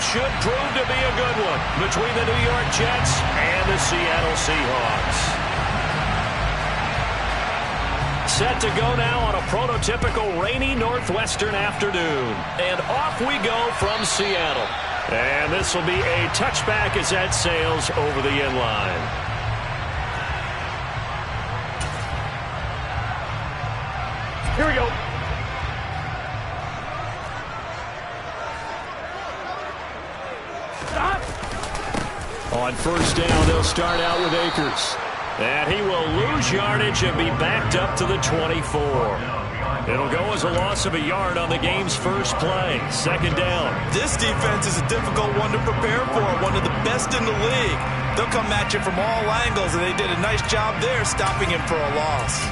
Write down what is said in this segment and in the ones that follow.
should prove to be a good one between the New York Jets and the Seattle Seahawks. Set to go now on a prototypical rainy northwestern afternoon. And off we go from Seattle. And this will be a touchback as that sails over the end line. Here we go. On first down, they'll start out with Akers. And he will lose yardage and be backed up to the 24. It'll go as a loss of a yard on the game's first play. Second down. This defense is a difficult one to prepare for, one of the best in the league. They'll come at you from all angles, and they did a nice job there stopping him for a loss.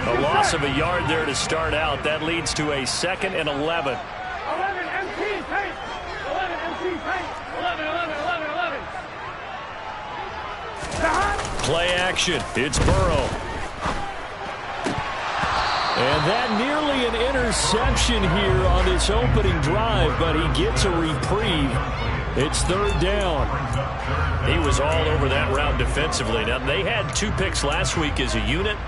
A loss of a yard there to start out. That leads to a 2nd and 11. 11 MT paint. 11 MT paint. 11, 11, 11, 11. Play action. It's Burrow. And that nearly an interception here on this opening drive, but he gets a reprieve. It's third down. He was all over that route defensively. Now, they had 2 picks last week as a unit.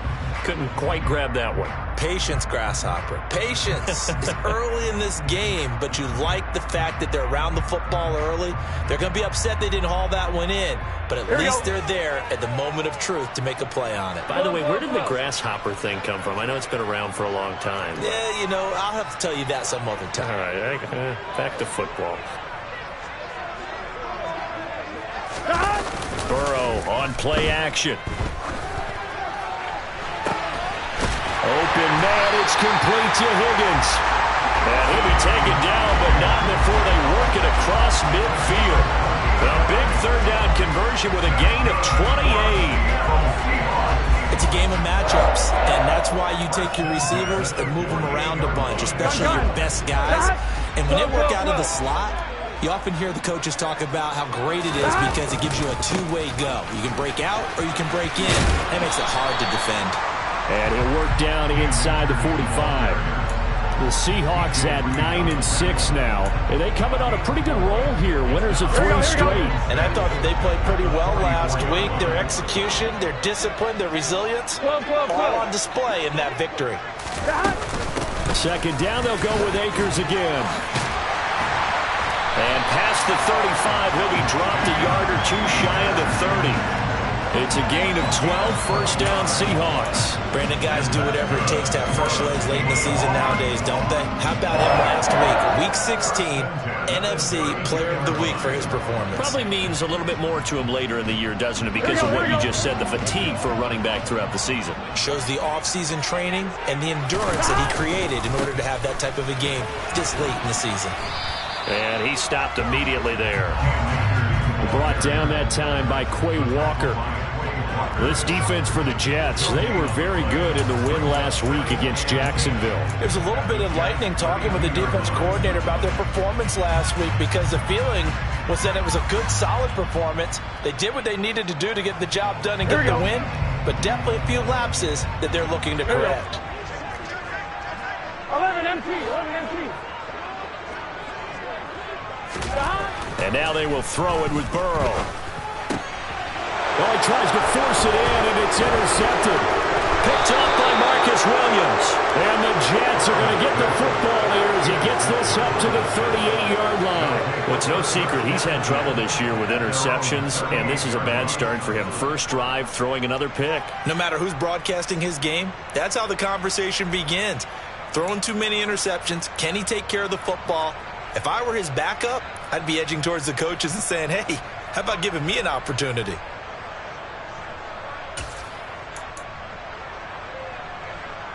Couldn't quite grab that one. Patience, Grasshopper. Patience. It's early in this game, but you like the fact that they're around the football early. They're going to be upset they didn't haul that one in, but at least they're there at the moment of truth to make a play on it. By the way, where did the Grasshopper thing come from? I know it's been around for a long time. But... yeah, you know, I'll have to tell you that some other time. All right, back to football. Burrow on play action. Open man, it's complete to Higgins. And he'll be taken down, but not before they work it across midfield. A big third down conversion with a gain of 28. It's a game of matchups, and that's why you take your receivers and move them around a bunch, especially your best guys. And when they work out of the slot, you often hear the coaches talk about how great it is because it gives you a two-way go. You can break out or you can break in. That makes it hard to defend. And he'll work down inside the 45. The Seahawks at 9-6 now. And they coming on a pretty good roll here. Winners of 3 straight. And I thought that they played pretty well last week. Their execution, their discipline, their resilience, all on display in that victory. Second down, they'll go with Akers again. And past the 35, he'll be dropped a yard or 2 shy of the 30. It's a gain of 12, first down Seahawks. Brandon, guys do whatever it takes to have fresh legs late in the season nowadays, don't they? How about him last week? Week 16, NFC Player of the Week for his performance. Probably means a little bit more to him later in the year, doesn't it? Because of what you just said, the fatigue for a running back throughout the season. Shows the off-season training and the endurance that he created in order to have that type of a game this late in the season. And he stopped immediately there. Brought down that time by Quay Walker. This defense for the Jets, they were very good in the win last week against Jacksonville. There's a little bit enlightening talking with the defense coordinator about their performance last week because the feeling was that it was a good, solid performance. They did what they needed to do to get the job done and get the win, but definitely a few lapses that they're looking to correct. 11 MT, 11 MT. And now they will throw it with Burrow. Well, he tries to force it in, and it's intercepted. Picked up by Marcus Williams. And the Jets are going to get the football here as he gets this up to the 38-yard line. Well, it's no secret he's had trouble this year with interceptions, and this is a bad start for him. First drive, throwing another pick. No matter who's broadcasting his game, that's how the conversation begins. Throwing too many interceptions. Can he take care of the football? If I were his backup, I'd be edging towards the coaches and saying, hey, how about giving me an opportunity?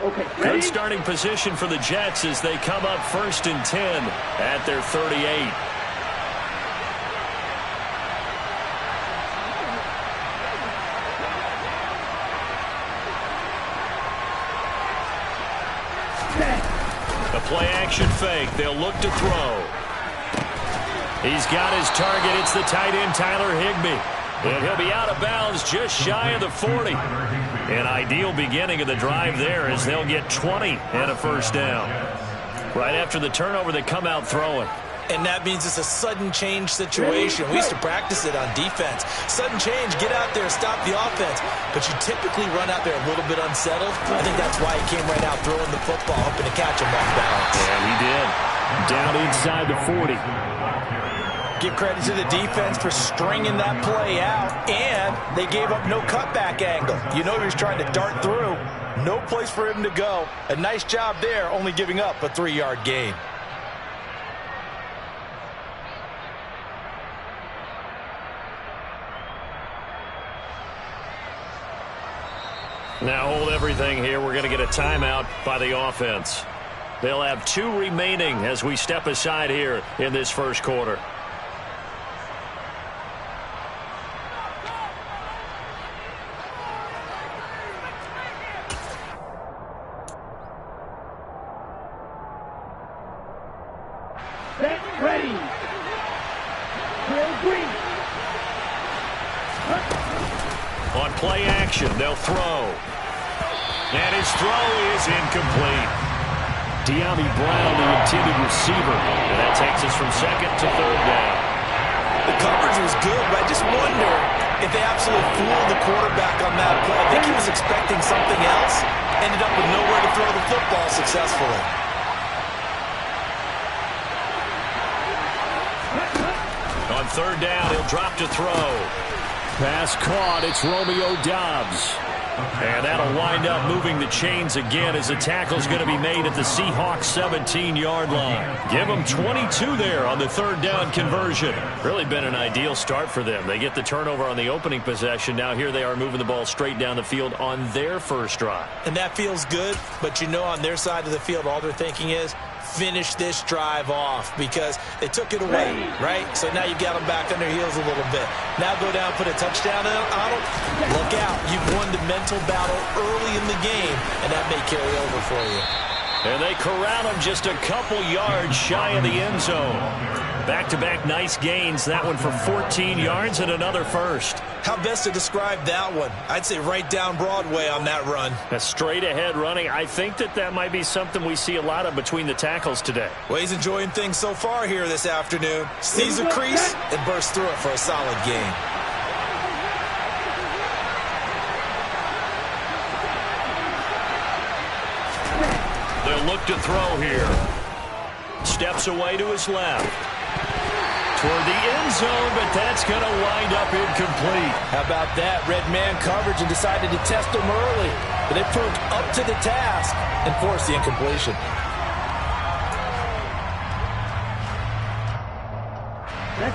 Okay, good starting position for the Jets as they come up 1st and 10 at their 38. The play action fake. They'll look to throw. He's got his target. It's the tight end, Tyler Higbee. And he'll be out of bounds just shy of the 40. An ideal beginning of the drive there as they'll get 20 and a first down. Right after the turnover, they come out throwing. And that means it's a sudden change situation. We used to practice it on defense. Sudden change, get out there, stop the offense. But you typically run out there a little bit unsettled. I think that's why he came right out throwing the football, hoping to catch him off balance. And he did. Down inside the 40. Give credit to the defense for stringing that play out. And they gave up no cutback angle. You know he was trying to dart through. No place for him to go. A nice job there, only giving up a 3-yard gain. Now hold everything here. We're going to get a timeout by the offense. They'll have 2 remaining as we step aside here in this first quarter. Set, ready. Drill green. On play action, they'll throw. And his throw is incomplete. De'Ami Brown, the intended receiver. And that takes us from second to third down. The coverage was good, but I just wonder if they absolutely fooled the quarterback on that play. I think he was expecting something else. Ended up with nowhere to throw the football successfully. On third down, he'll drop to throw. Pass caught. It's Romeo Doubs. And that'll wind up moving the chains again as the tackle's going to be made at the Seahawks 17-yard line. Give them 22 there on the third down conversion. Really been an ideal start for them. They get the turnover on the opening possession. Now here they are moving the ball straight down the field on their first drive. And that feels good, but you know on their side of the field all they're thinking is finish this drive off because they took it away, right? So now you've got them back on their heels a little bit. Now go down, put a touchdown on them. Look out. You've won the mental battle early in the game, and that may carry over for you. And they corral him just a couple yards shy of the end zone. Back-to-back nice gains. That one for 14 yards and another first. How best to describe that one? I'd say right down Broadway on that run. A straight-ahead running. I think that might be something we see a lot of between the tackles today. Well, he's enjoying things so far here this afternoon. Sees a crease and bursts through it for a solid gain. They'll look to throw here. Steps away to his left. Toward the end zone, but that's going to wind up incomplete. How about that? Red man coverage and decided to test him early. But they proved up to the task and forced the incompletion.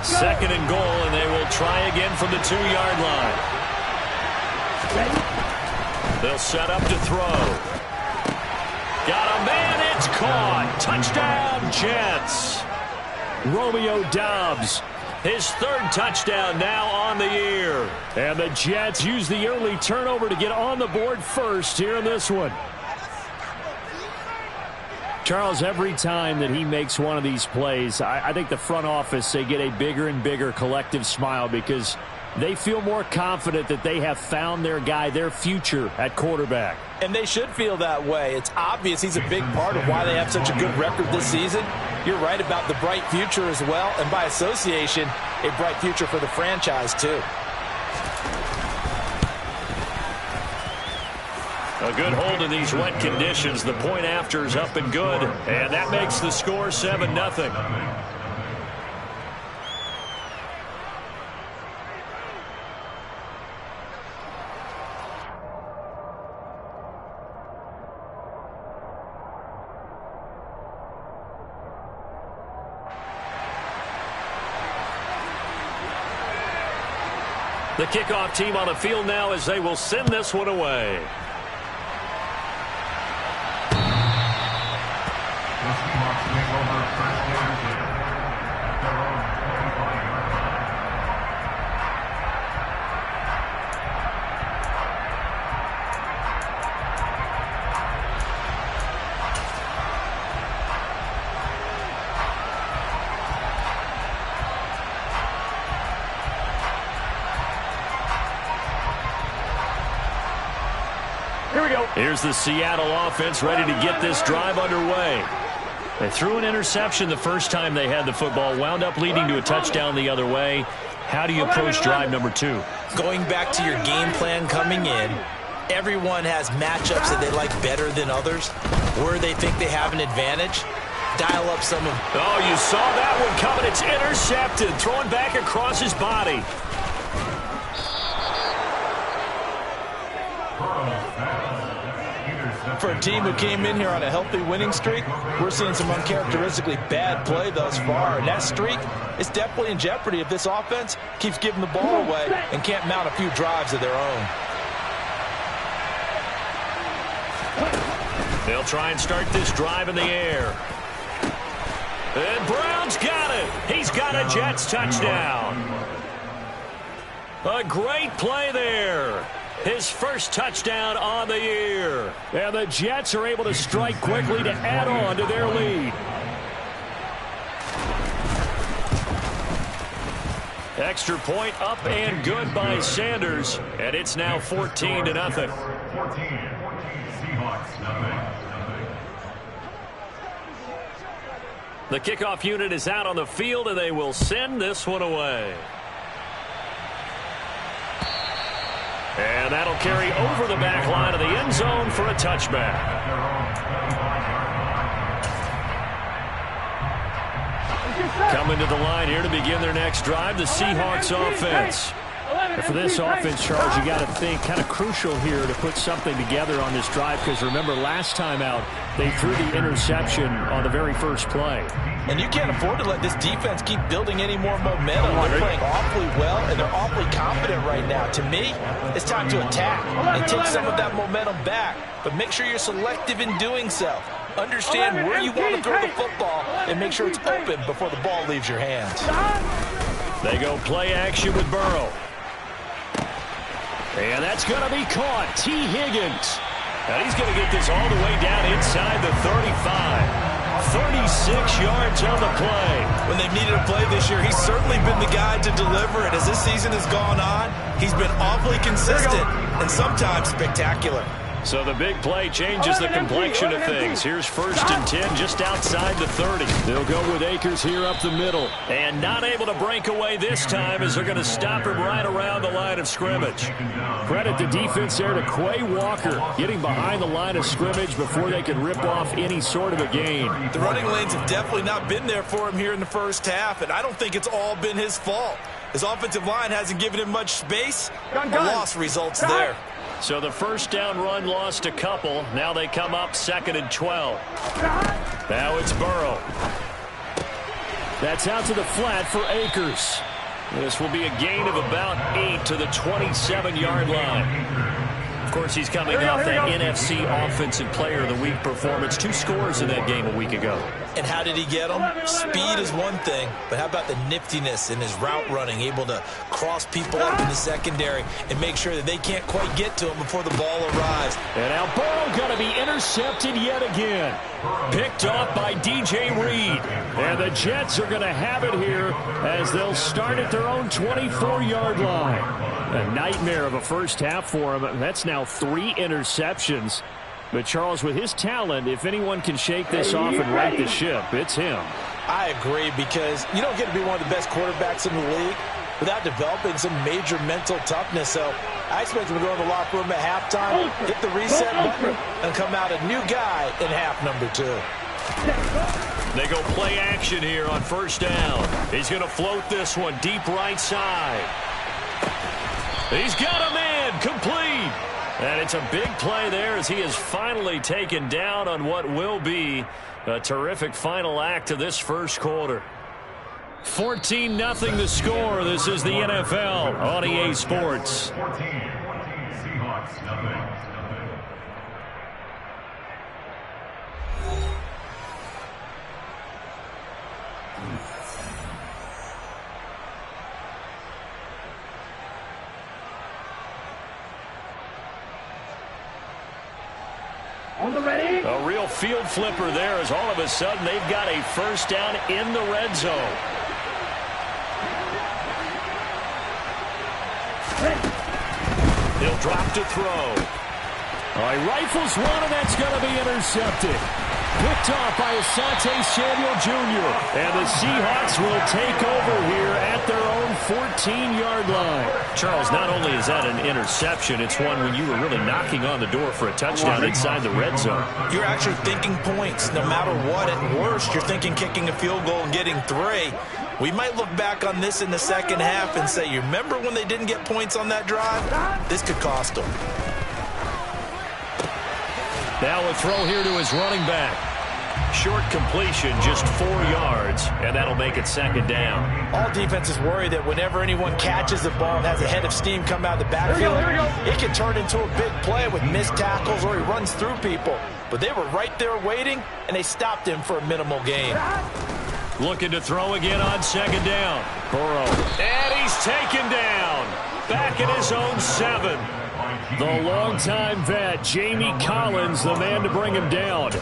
Second and goal, and they will try again from the 2-yard line. They'll set up to throw. Got a man, it's caught. Touchdown, Jets. Romeo Doubs, his third touchdown now on the year. And the Jets use the early turnover to get on the board first here in this one. Charles, every time that he makes one of these plays, I think the front office, they get a bigger and bigger collective smile because they feel more confident that they have found their guy, their future at quarterback. And they should feel that way. It's obvious he's a big part of why they have such a good record this season. You're right about the bright future as well, and by association, a bright future for the franchise too. A good hold in these wet conditions. The point after is up and good, and that makes the score 7-0. The kickoff team on the field now as they will send this one away. Here's the Seattle offense ready to get this drive underway. They threw an interception the first time they had the football, wound up leading to a touchdown the other way. How do you approach drive number 2? Going back to your game plan coming in, everyone has matchups that they like better than others, where they think they have an advantage. Dial up some of... Oh, you saw that one coming. It's intercepted. Thrown back across his body. For a team who came in here on a healthy winning streak, we're seeing some uncharacteristically bad play thus far. And that streak is definitely in jeopardy if this offense keeps giving the ball away and can't mount a few drives of their own. They'll try and start this drive in the air. And Brown's got it. He's got a Jets touchdown. A great play there. His first touchdown on the year. And the Jets are able to strike quickly to add on to their lead. Extra point up and good by Sanders. And it's now 14-0. 14, Seahawks, nothing. The kickoff unit is out on the field, and they will send this one away. And that'll carry over the back line of the end zone for a touchback. Coming to the line here to begin their next drive, the Seahawks offense. And for this offense, Charles, you got to think kind of crucial here to put something together on this drive, because remember last time out they threw the interception on the very first play. And you can't afford to let this defense keep building any more momentum. They're playing awfully well, and they're awfully confident right now. To me, it's time to attack and take some of that momentum back. But make sure you're selective in doing so. Understand where you want to throw the football and make sure it's open before the ball leaves your hands. They go play action with Burrow. And that's going to be caught. T. Higgins. And he's going to get this all the way down inside the 35. 36 yards on the play. When they've needed a play this year, he's certainly been the guy to deliver it. As this season has gone on, he's been awfully consistent and sometimes spectacular. So the big play changes the complexion of things. Here's 1st and 10 just outside the 30. They'll go with Akers here up the middle. And not able to break away this time as they're going to stop him right around the line of scrimmage. Credit the defense there to Quay Walker, getting behind the line of scrimmage before they could rip off any sort of a gain. The running lanes have definitely not been there for him here in the first half, and I don't think it's all been his fault. His offensive line hasn't given him much space. A loss results there. So the first down run lost a couple. Now they come up 2nd and 12. Now it's Burrow. That's out to the flat for Akers. This will be a gain of about 8 to the 27-yard line. Of course, he's coming off that NFC Offensive Player of the Week performance. 2 scores in that game a week ago. And how did he get them? Speed is one thing, but how about the niftiness in his route running, able to cross people up in the secondary and make sure that they can't quite get to him before the ball arrives. And now Burrow going to be intercepted yet again. Picked off by DJ Reed. And the Jets are going to have it here as they'll start at their own 24-yard line. A nightmare of a first half for him. That's now 3 interceptions. But, Charles, with his talent, if anyone can shake this off and right the ship, it's him. I agree, because you don't get to be one of the best quarterbacks in the league without developing some major mental toughness. So I expect him to go in the locker room at halftime, hit the reset button, and come out a new guy in half number 2. They go play action here on 1st down. He's going to float this one deep right side. He's got him in, complete. And it's a big play there as he is finally taken down on what will be a terrific final act of this first quarter. 14-0 the score. This is the NFL on EA Sports. 14, Seahawks, nothing. A real field flipper there as all of a sudden they've got a first down in the red zone. He'll drop to throw. He rifles one, and that's going to be intercepted. Picked off by Asante Samuel Jr. And the Seahawks will take over here at their own 14-yard line. Charles, not only is that an interception, it's one when you were really knocking on the door for a touchdown inside the red zone. You're actually thinking points. No matter what, at worst, you're thinking kicking a field goal and getting 3. We might look back on this in the second half and say, you remember when they didn't get points on that drive? This could cost them. Now a throw here to his running back. Short completion, just 4 yards, and that'll make it second down. All defenses worry that whenever anyone catches the ball and has a head of steam come out of the backfield, it can turn into a big play with missed tackles or he runs through people. But they were right there waiting, and they stopped him for a minimal gain. Looking to throw again on second down. Burrow. And he's taken down. Back at his own 7. The longtime vet, Jamie Collins, the man to bring him down.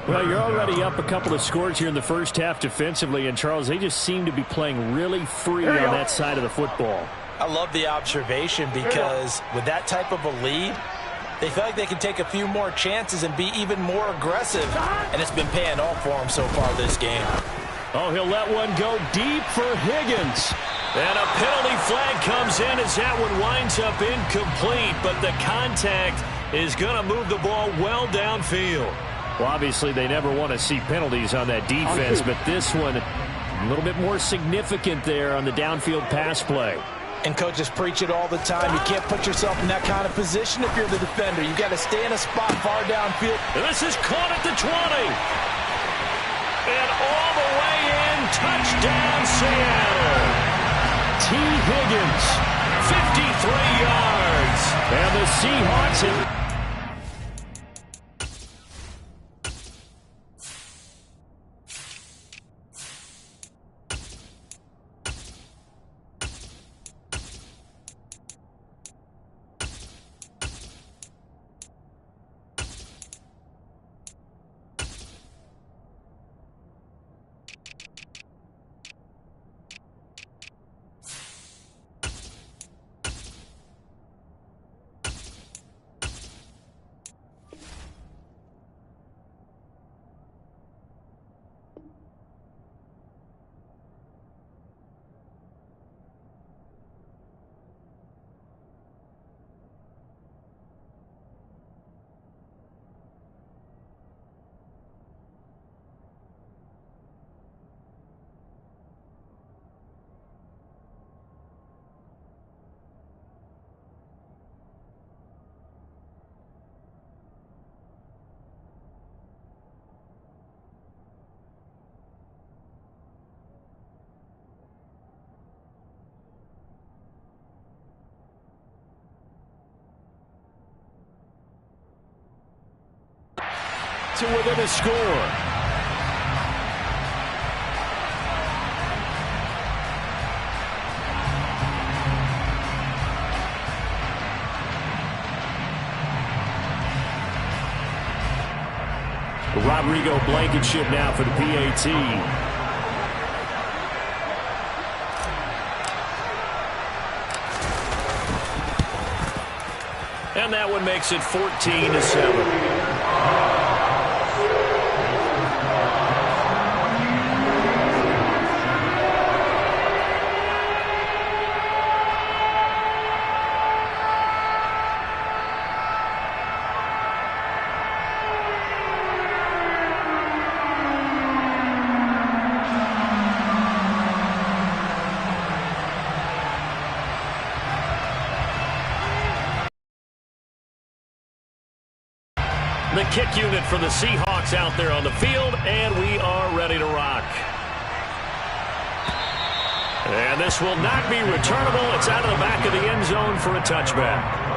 Well, you're already up a couple of scores here in the first half defensively, and Charles, they just seem to be playing really free on that side of the football. I love the observation because with that type of a lead, they feel like they can take a few more chances and be even more aggressive, and it's been paying off for them so far this game. Oh, he'll let one go deep for Higgins. And a penalty flag comes in as that one winds up incomplete, but the contact is going to move the ball well downfield. Well, obviously, they never want to see penalties on that defense, but this one a little bit more significant there on the downfield pass play. And coaches preach it all the time. You can't put yourself in that kind of position if you're the defender. You've got to stay in a spot far downfield. And this is caught at the 20. And all the way in, touchdown Seattle. T. Higgins, 53 yards. And the Seahawks to within a score. Rodrigo Blankenship now for the PAT. And that one makes it 14-7. The kick unit for the Seahawks out there on the field, and we are ready to rock. And this will not be returnable. It's out of the back of the end zone for a touchback.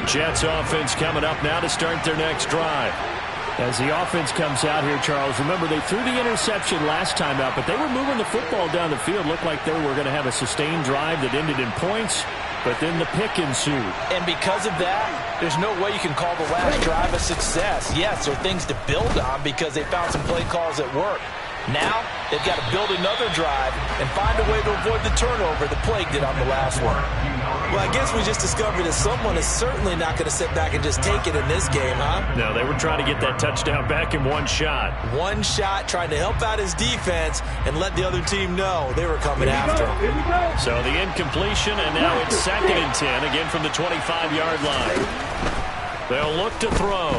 Jets offense coming up now to start their next drive. As the offense comes out here, Charles, remember they threw the interception last time out, but they were moving the football down the field. Looked like they were going to have a sustained drive that ended in points, but then the pick ensued. And because of that, there's no way you can call the last drive a success. Yes, there are things to build on because they found some play calls that work. Now, they've got to build another drive and find a way to avoid the turnover the Plague did on the last one. Well, I guess we just discovered that someone is certainly not going to sit back and just take it in this game, huh? No, they were trying to get that touchdown back in one shot. One shot, trying to help out his defense and let the other team know they were coming after him. So the incompletion, and now it's 2nd and 10, again from the 25-yard line. They'll look to throw.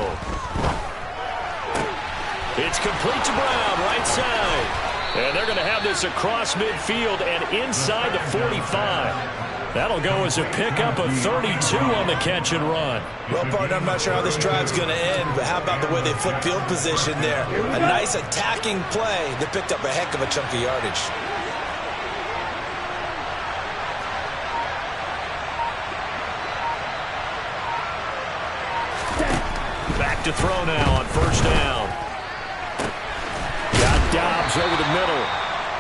It's complete to Brown, right side. And they're going to have this across midfield and inside the 45. That'll go as a pickup of 32 on the catch and run. Well, partner, I'm not sure how this drive's going to end, but how about the way they flip field position there? A nice attacking play that picked up a heck of a chunk of yardage. Back to throw now on 1st down. Got Dobbs over the middle.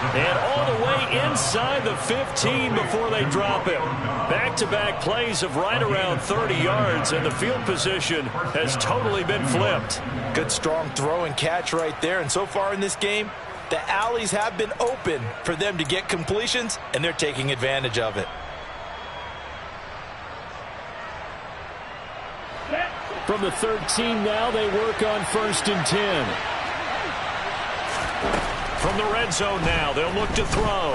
And all the way inside the 15 before they drop him. Back-to-back plays of right around 30 yards, and the field position has totally been flipped. Good strong throw and catch right there. And so far in this game, the alleys have been open for them to get completions, and they're taking advantage of it. From the 13 now, they work on 1st and 10. From the red zone now, they'll look to throw.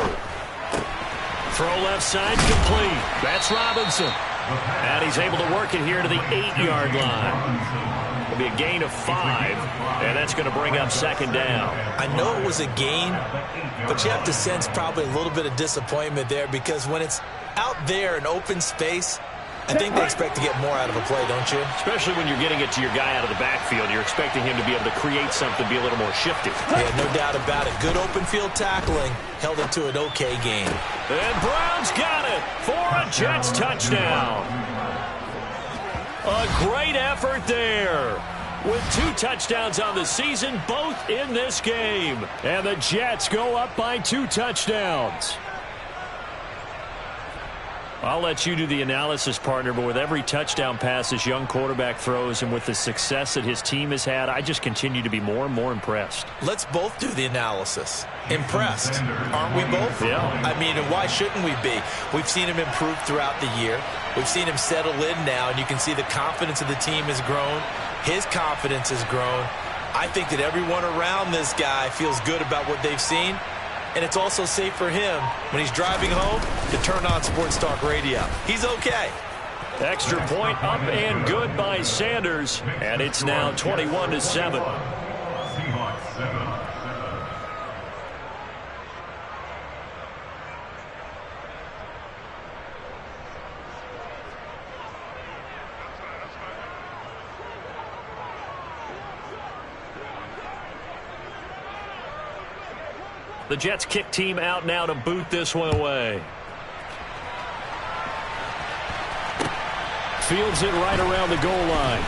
Throw left side, complete. That's Robinson. And he's able to work it here to the 8-yard line. It'll be a gain of 5, and that's going to bring up 2nd down. I know it was a gain, but you have to sense probably a little bit of disappointment there because when it's out there in open space, I think they expect to get more out of a play, don't you? Especially when you're getting it to your guy out of the backfield. You're expecting him to be able to create something, be a little more shifty. Yeah, no doubt about it. Good open field tackling held it to an okay game. And Brown's got it for a Jets touchdown. A great effort there. With 2 touchdowns on the season, both in this game. And the Jets go up by 2 touchdowns. I'll let you do the analysis, partner, but with every touchdown pass this young quarterback throws and with the success that his team has had, I just continue to be more and more impressed. Let's both do the analysis. Impressed, aren't we both? Yeah. I mean, and why shouldn't we be? We've seen him improve throughout the year. We've seen him settle in now, and you can see the confidence of the team has grown. His confidence has grown. I think that everyone around this guy feels good about what they've seen. And it's also safe for him when he's driving home to turn on Sports Talk Radio. He's okay. Extra point up and good by Sanders. And it's now 21-7. Seahawks 7. The Jets kick team out now to boot this one away. Fields it right around the goal line.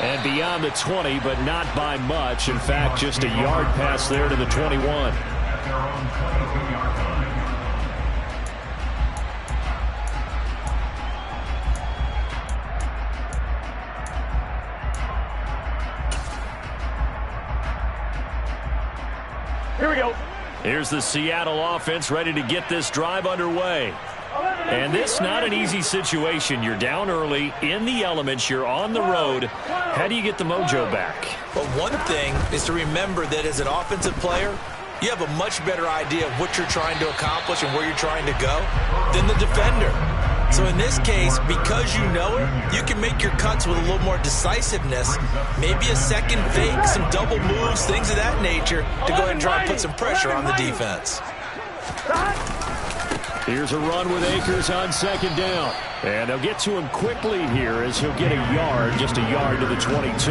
And beyond the 20, but not by much. In fact, just a yard pass there to the 21. At their own 22-yard line. Here we go. Here's the Seattle offense ready to get this drive underway. And this not an easy situation. You're down early, in the elements, you're on the road. How do you get the mojo back? But one thing is to remember that as an offensive player, you have a much better idea of what you're trying to accomplish and where you're trying to go than the defender. So in this case, because you know it, you can make your cuts with a little more decisiveness, maybe a second fake, some double moves, things of that nature, to go ahead and try and put some pressure on the defense. Here's a run with Akers on 2nd down. And they'll get to him quickly here as he'll get a yard, just a yard to the 22.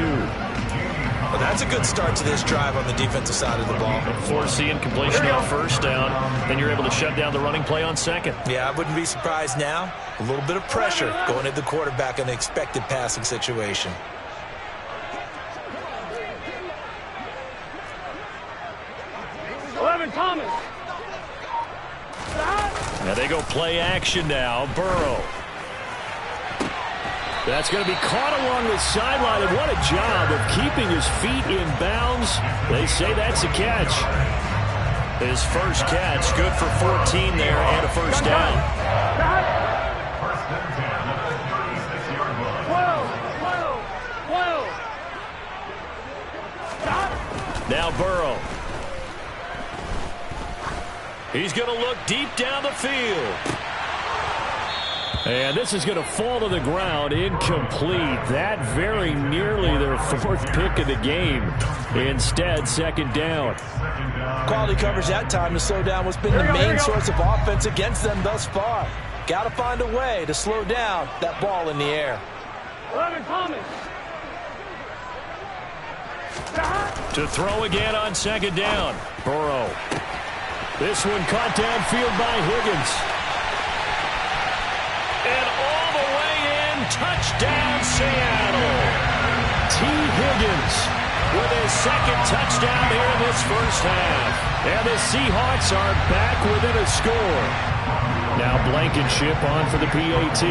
Well, that's a good start to this drive on the defensive side of the ball. Force the incompletion on 1st down. Then you're able to shut down the running play on 2nd. Yeah, I wouldn't be surprised now. A little bit of pressure going at the quarterback in the expected passing situation. Now they go play action now. Burrow. That's going to be caught along the sideline, and what a job of keeping his feet in bounds. They say that's a catch. His first catch, good for 14 there and a first down. First and 10 at the 36-yard line. Now Burrow. He's going to look deep down the field. And this is going to fall to the ground, incomplete. That very nearly their fourth pick of the game. Instead, second down. Quality coverage that time to slow down what's been the main source of offense against them thus far. Got to find a way to slow down that ball in the air. 11 Thomas. To throw again on second down. Burrow. This one caught downfield by Higgins. And all the way in, touchdown Seattle. T. Higgins with his second touchdown here in this first half. And the Seahawks are back within a score. Now Blankenship on for the PAT.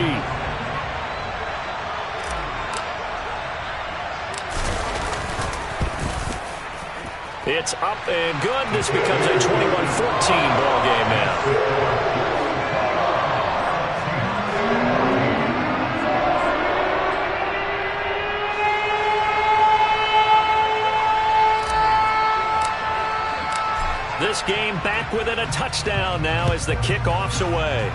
It's up and good. This becomes a 21-14 ball game now. This game back within a touchdown now as the kickoff's away.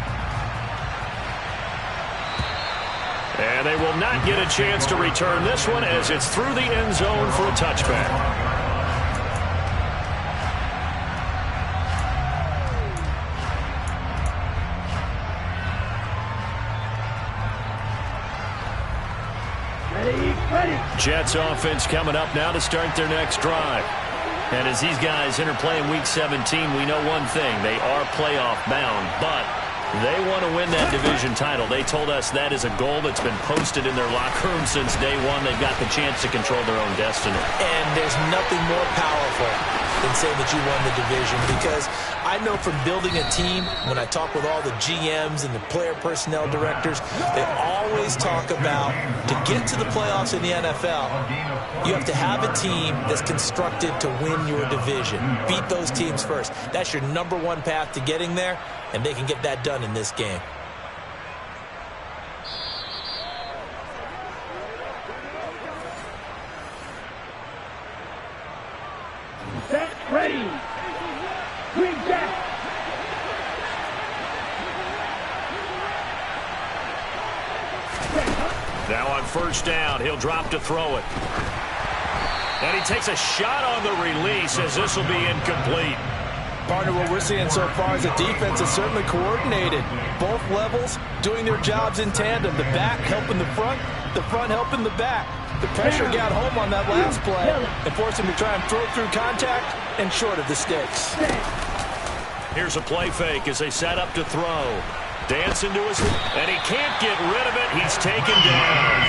And they will not get a chance to return this one as it's through the end zone for a touchback. Jets offense coming up now to start their next drive. And as these guys enter play in Week 17, we know one thing. They are playoff bound, but they want to win that division title. They told us that is a goal that's been posted in their locker room since day one. They've got the chance to control their own destiny. And there's nothing more powerful than saying that you won the division, because I know from building a team, when I talk with all the GMs and the player personnel directors, they always talk about to get to the playoffs in the NFL, you have to have a team that's constructed to win your division. Beat those teams first. That's your number one path to getting there, and they can get that done in this game. Set, ready. Green jack. Now on first down, he'll drop to throw it. And he takes a shot on the release as this will be incomplete. Partner, what we're seeing so far is a defense that's certainly coordinated. Both levels doing their jobs in tandem. The back helping the front helping the back. The pressure got home on that last play and forced him to try and throw through contact and short of the sticks. Here's a play fake as they set up to throw. Dance into his, and he can't get rid of it. He's taken down.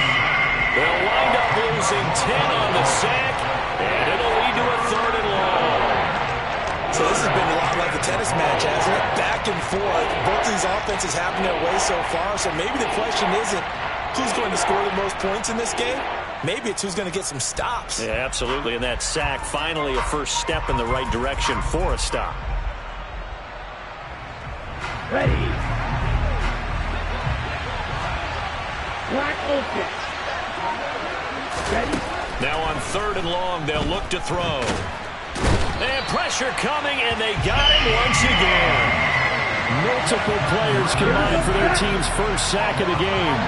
They'll wind up losing 10 on the sack, and it'll lead to a third and long. So this has been a lot like a tennis match, hasn't it? Back and forth. Both of these offenses having their way so far, so maybe the question isn't who's going to score the most points in this game. Maybe it's who's going to get some stops. Yeah, absolutely. And that sack, finally a first step in the right direction for a stop. Ready. Black open. Ready. Now on third and long, they'll look to throw. And pressure coming, and they got him once again. Multiple players combined for their team's first sack of the game.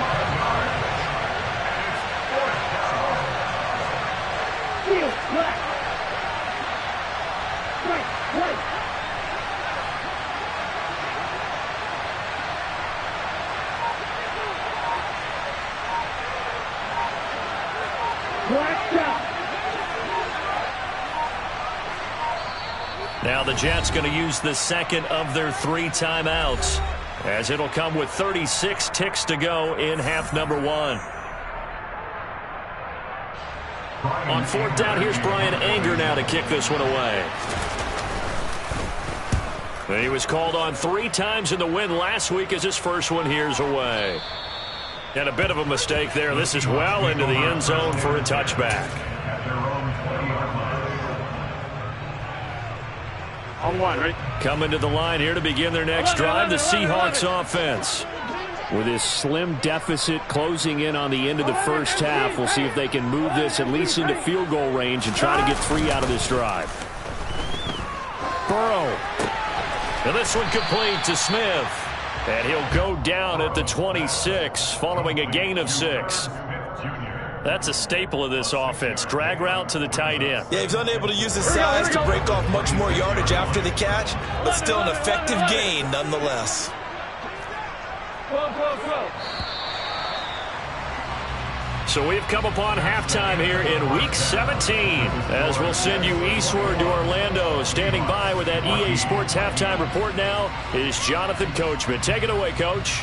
Now the Jets going to use the second of their 3 timeouts, as it'll come with 36 ticks to go in half number 1. On fourth down, here's Brian Anger now to kick this one away. He was called on 3 times in the win last week as his first one here's away. And a bit of a mistake there. This is well into the end zone for a touchback. On one, right? Coming to the line here to begin their next drive, the Seahawks offense. With this slim deficit closing in on the end of the first half, we'll see if they can move this at least into field goal range and try to get 3 out of this drive. Burrow. And this one complete to Smith. And he'll go down at the 26 following a gain of 6. That's a staple of this offense. Drag route to the tight end. Yeah, he's unable to use his size to break off much more yardage after the catch, but still an effective gain nonetheless. So we've come upon halftime here in Week 17 as we'll send you eastward to Orlando. Standing by with that EA Sports halftime report now is Jonathan Coachman. Take it away, Coach.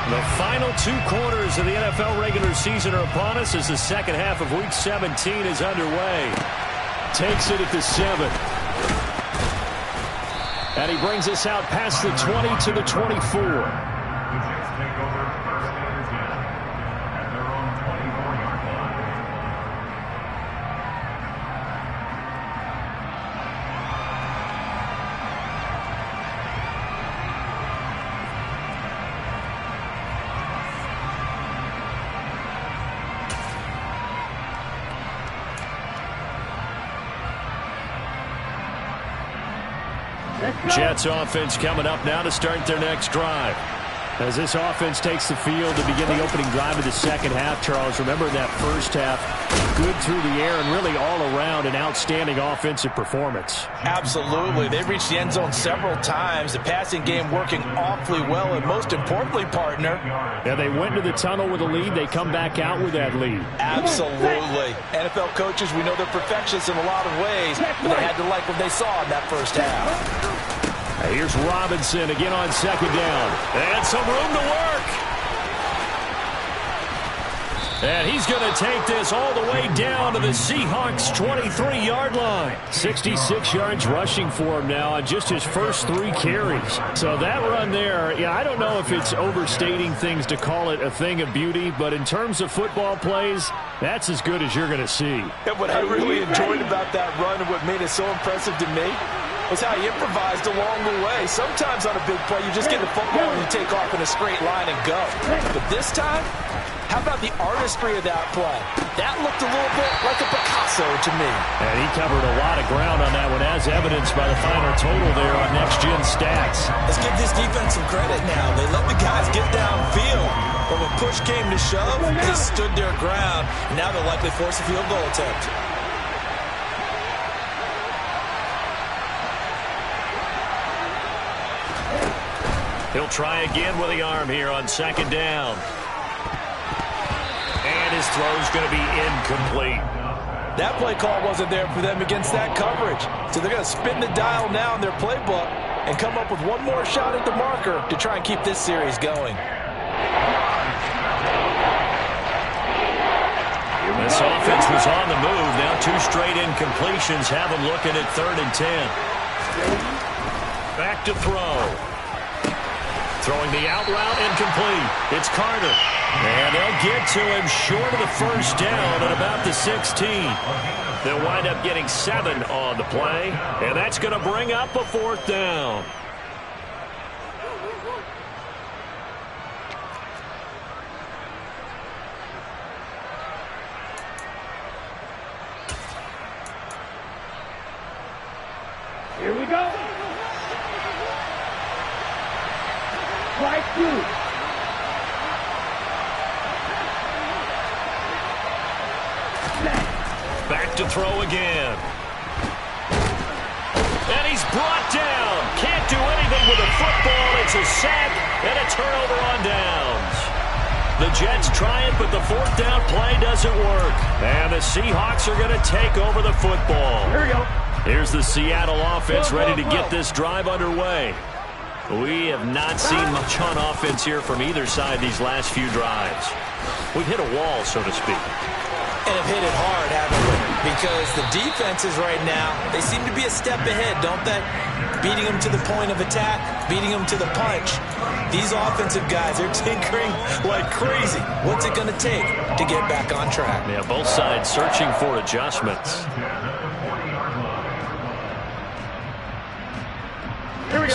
The final 2 quarters of the NFL regular season are upon us as the second half of Week 17 is underway. Takes it at the 7. And he brings us out past the 20 to the 24. Jets offense coming up now to start their next drive. As this offense takes the field to begin the opening drive of the second half, Charles, remember that first half, good through the air and really all around an outstanding offensive performance. Absolutely. They reached the end zone several times. The passing game working awfully well, and most importantly, partner. Yeah, they went to the tunnel with a lead. They come back out with that lead. Absolutely. NFL coaches, we know they're perfectionists in a lot of ways, but they had to like what they saw in that first half. Here's Robinson again on second down. And some room to work. And he's going to take this all the way down to the Seahawks' 23-yard line. 66 yards rushing for him now on just his first 3 carries. So that run there, yeah, I don't know if it's overstating things to call it a thing of beauty, but in terms of football plays, that's as good as you're going to see. And what I really enjoyed about that run and what made it so impressive to me was how he improvised along the way. Sometimes on a big play, you just get the football and you take off in a straight line and go. But this time, how about the artistry of that play? That looked a little bit like a Picasso to me. And he covered a lot of ground on that one, as evidenced by the final total there on next-gen stats. Let's give this defense some credit now. They let the guys get downfield. But when push came to shove, they stood their ground. And now they'll likely force a field goal attempt. He'll try again with the arm here on second down. And his throw's going to be incomplete. That play call wasn't there for them against that coverage. So they're going to spin the dial now in their playbook and come up with one more shot at the marker to try and keep this series going. This offense was on the move. Now 2 straight incompletions have them looking at 3rd and 10. Back to throw. Throwing the out route incomplete. It's Carter. And they'll get to him short of the first down at about the 16. They'll wind up getting 7 on the play. And that's going to bring up a 4th down. Here we go. Strike 2. throw again. And he's brought down. Can't do anything with a football. It's a sack and a turnover on downs. The Jets try it, but the fourth down play doesn't work. And the Seahawks are going to take over the football. Here we go. Here's the Seattle offense ready to get this drive underway. We have not seen much on offense here from either side these last few drives. We've hit a wall, so to speak. And have hit it hard, haven't we? Because the defenses right now, they seem to be a step ahead, don't they? Beating them to the point of attack, beating them to the punch. These offensive guys are tinkering like crazy. What's it going to take to get back on track? Yeah, both sides searching for adjustments.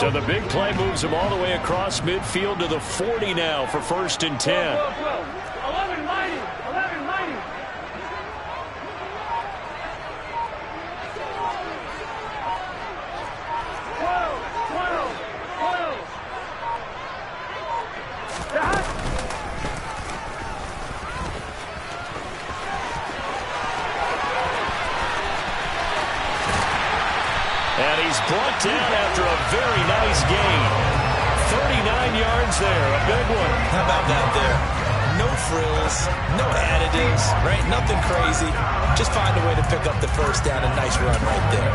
So the big play moves them all the way across midfield to the 40 now for 1st and 10. 11 mighty. 11 mighty. And he's brought down after a very nice gain. 39 yards there, a big one. How about that there? No frills, no additives, right? Nothing crazy. Just find a way to pick up the first down. A nice run right there.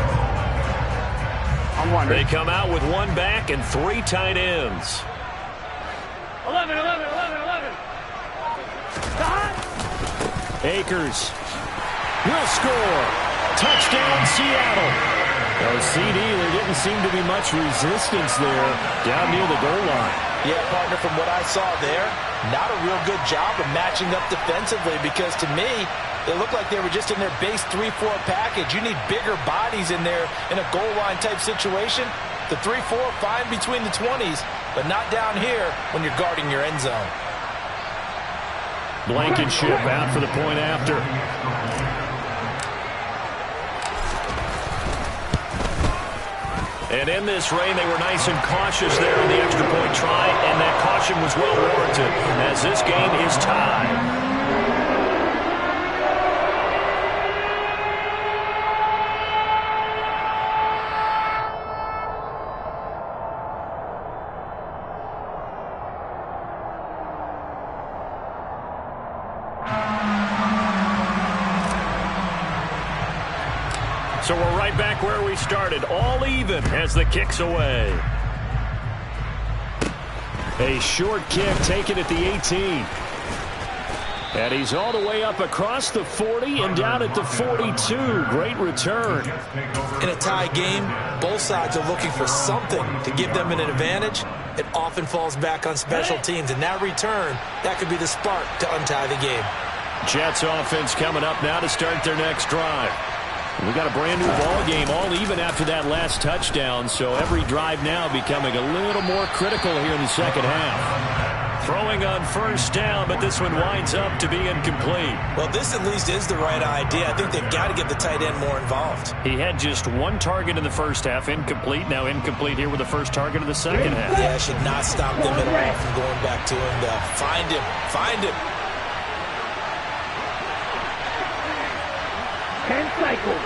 They come out with one back and 3 tight ends. 11, 11, 11, 11. Akers will score. Touchdown, Seattle. CD, there didn't seem to be much resistance there down near the goal line. Yeah, partner, from what I saw there, not a real good job of matching up defensively because to me, it looked like they were just in their base 3-4 package. You need bigger bodies in there in a goal line type situation. The 3-4, fine between the 20s, but not down here when you're guarding your end zone. Blankenship out for the point after. And in this rain, they were nice and cautious there on the extra point try, and that caution was well warranted as this game is tied. So we're right back where we started, all even as the kick's away. A short kick taken at the 18. And he's all the way up across the 40 and down at the 42. Great return. In a tie game, both sides are looking for something to give them an advantage. It often falls back on special teams, and that return, that could be the spark to untie the game. Jets offense coming up now to start their next drive. We got a brand new ball game, all even after that last touchdown, so every drive now becoming a little more critical here in the second half. Throwing on first down, but this one winds up to be incomplete. Well, this at least is the right idea. I think they've got to get the tight end more involved. He had just one target in the first half, incomplete. Now incomplete here with the first target of the second half. Yeah, should not stop them at all from going back to him. Find him. Find him. 10 cycles.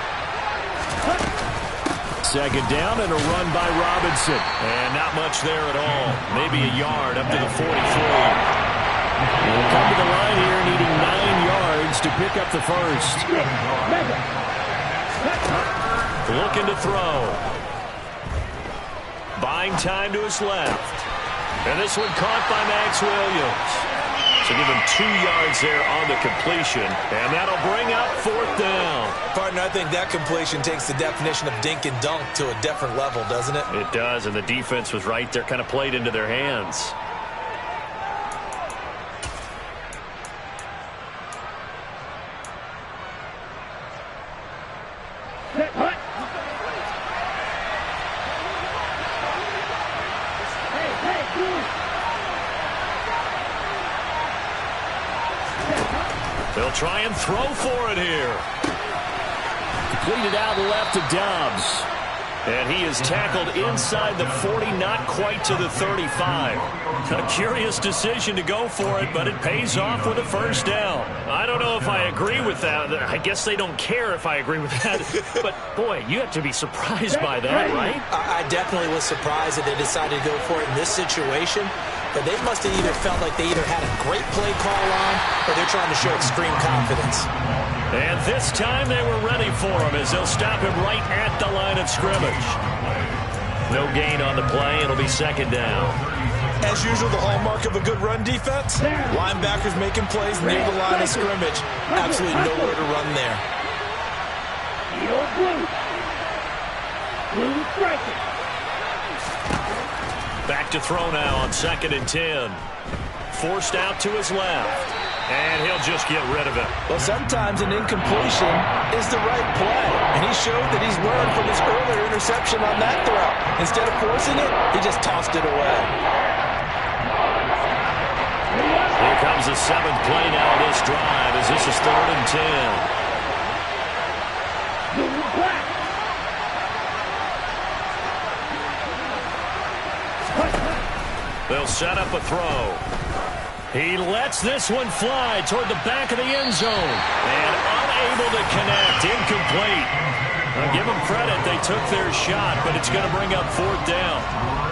Second down and a run by Robinson. And not much there at all. Maybe a yard up to the 43. We'll come to the line here needing 9 yards to pick up the first. Looking to throw. Buying time to his left. And this one caught by Max Williams. So give him 2 yards there on the completion. And that'll bring up fourth down. Partner, I think that completion takes the definition of dink and dunk to a different level, doesn't it? It does, and the defense was right there, kind of played into their hands. They'll try and throw for it here. Completed out left to Dobbs. And he is tackled inside the 40, not quite to the 35. A curious decision to go for it, but it pays off with a first down. I don't know if I agree with that. I guess they don't care if I agree with that. But, boy, you have to be surprised by that, right? I definitely was surprised that they decided to go for it in this situation. But they must have either felt like they either had a great play call on or they're trying to show extreme confidence. And this time they were ready for him as they'll stop him right at the line of scrimmage. No gain on the play. It'll be second down. As usual, the hallmark of a good run defense, linebackers making plays near the line of scrimmage. Absolutely nowhere to run there. Blue striking. Back to throw now on 2nd and 10. Forced out to his left. And he'll just get rid of it. Well, sometimes an incompletion is the right play. And he showed that he's learned from his earlier interception on that throw. Instead of forcing it, he just tossed it away. Here comes the 7th play now of this drive as this is 3rd and 10. They'll set up a throw. He lets this one fly toward the back of the end zone. And unable to connect. Incomplete. I'll give them credit. They took their shot, but it's going to bring up 4th down.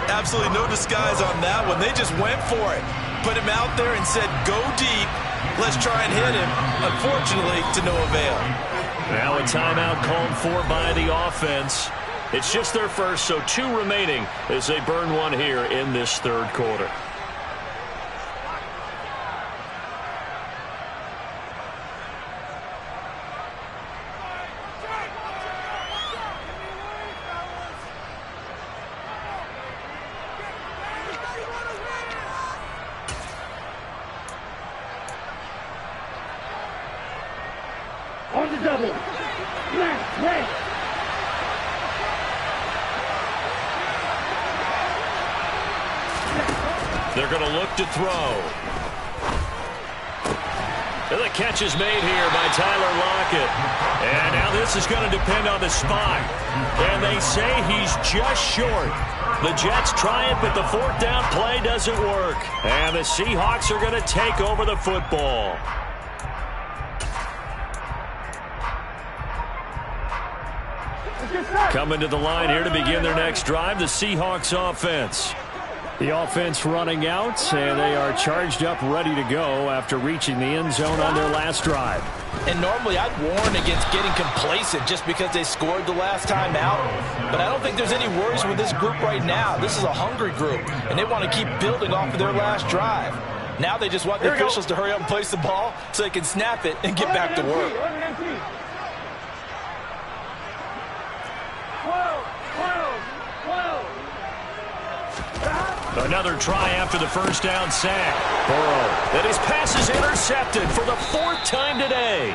Absolutely no disguise on that one. They just went for it. Put him out there and said, go deep. Let's try and hit him. Unfortunately, to no avail. Now a timeout called for by the offense. It's just their first, so 2 remaining as they burn one here in this 3rd quarter. On the double. Left, right. They're going to look to throw. And the catch is made here by Tyler Lockett. And now this is going to depend on the spot. And they say he's just short. The Jets try it, but the 4th down play doesn't work. And the Seahawks are going to take over the football. Coming to the line here to begin their next drive, the Seahawks offense. The offense running out, and they are charged up, ready to go after reaching the end zone on their last drive. And normally I'd warn against getting complacent just because they scored the last time out. But I don't think there's any worries with this group right now. This is a hungry group, and they want to keep building off of their last drive. Now they just want the officials to hurry up and place the ball so they can snap it and get back to work. Another try after the first down sack. Burrow. And his pass is intercepted for the 4th time today.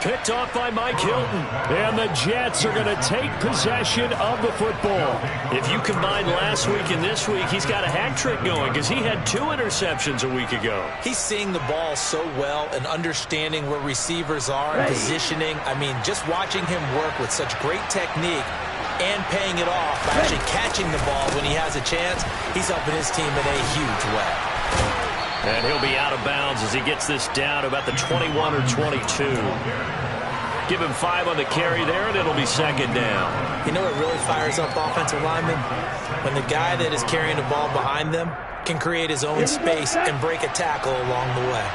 Picked off by Mike Hilton. And the Jets are going to take possession of the football. If you combine last week and this week, he's got a hat trick going because he had 2 interceptions a week ago. He's seeing the ball so well and understanding where receivers are and positioning. I mean, just watching him work with such great technique and paying it off by actually catching the ball when he has a chance, he's helping his team in a huge way. And he'll be out of bounds as he gets this down to about the 21 or 22. Give him 5 on the carry there, and it'll be second down. You know what really fires up offensive linemen? When the guy that is carrying the ball behind them can create his own space and break a tackle along the way.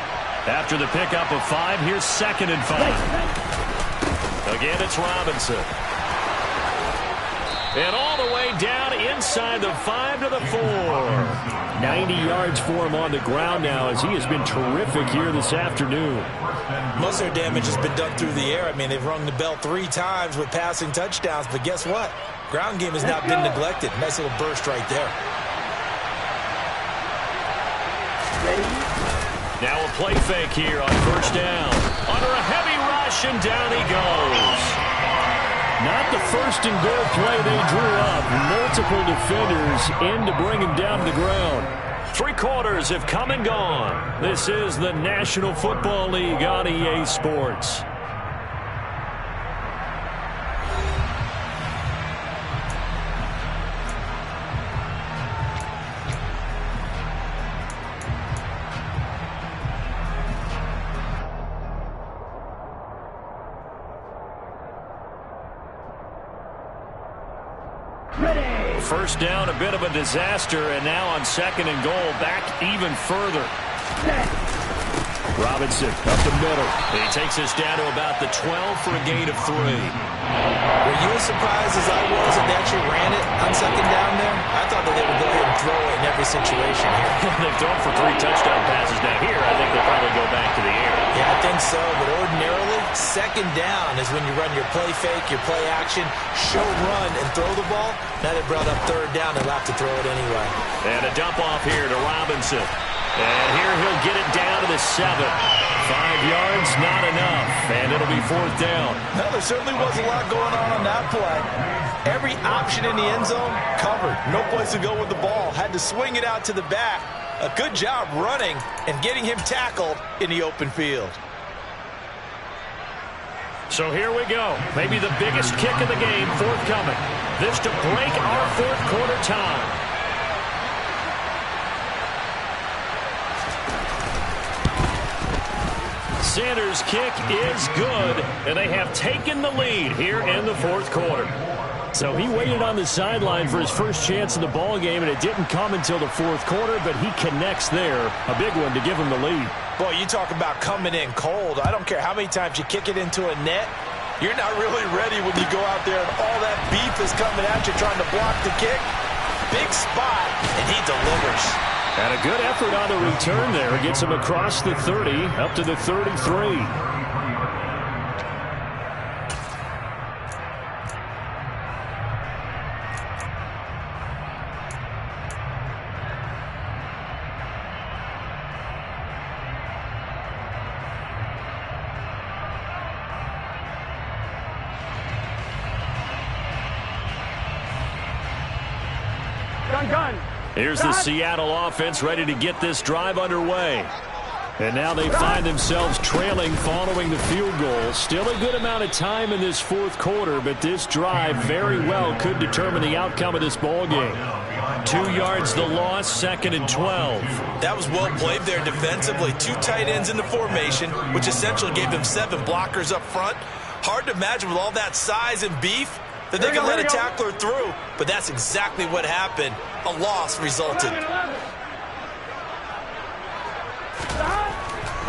After the pickup of 5, here's 2nd and 5. Again, it's Robinson. And all the way down inside the 5 to the 4. 90 yards for him on the ground now as he has been terrific here this afternoon. Most of their damage has been done through the air. I mean, they've rung the bell 3 times with passing touchdowns, but guess what? Ground game has not been neglected. Nice little burst right there. Now a play fake here on first down. Under a heavy rush, and down he goes. Not the first and goal play they drew up. Multiple defenders in to bring him down to the ground. 3 quarters have come and gone. This is the National Football League on EA Sports. First down, a bit of a disaster, and now on 2nd and goal, back even further. Robinson up the middle. He takes us down to about the 12 for a gain of 3. Were you as surprised as I was that they actually ran it on 2nd down there? I thought that they would go ahead and throw it in every situation here. They've thrown for 3 touchdown passes. Now here, I think they'll probably go back to the air. Yeah, I think so, but ordinarily, 2nd down is when you run your play fake, your play action, show run, and throw the ball. Now they brought up 3rd down. They'll have to throw it anyway. And a dump off here to Robinson. And here he'll get it down to the 7. 5 yards, not enough. And it'll be 4th down. No, there certainly was a lot going on that play. Every option in the end zone covered. No place to go with the ball. Had to swing it out to the back. A good job running and getting him tackled in the open field. So here we go. Maybe the biggest kick of the game forthcoming. This to break our 4th quarter time. Sanders' kick is good, and they have taken the lead here in the 4th quarter. So he waited on the sideline for his first chance in the ball game, and it didn't come until the 4th quarter, but he connects there. A big one to give him the lead. Boy, you talk about coming in cold. I don't care how many times you kick it into a net. You're not really ready when you go out there and all that beef is coming at you trying to block the kick. Big spot, and he delivers. And a good effort on the return there. Gets him across the 30, up to the 33. Gun. Here's the Seattle offense ready to get this drive underway. And now they find themselves trailing following the field goal. Still a good amount of time in this 4th quarter, but this drive very well could determine the outcome of this ball game. 2 yards the loss, 2nd and 12. That was well played there defensively. 2 tight ends in the formation, which essentially gave them 7 blockers up front. Hard to imagine with all that size and beef that they can let a tackler through, but that's exactly what happened. A loss resulted.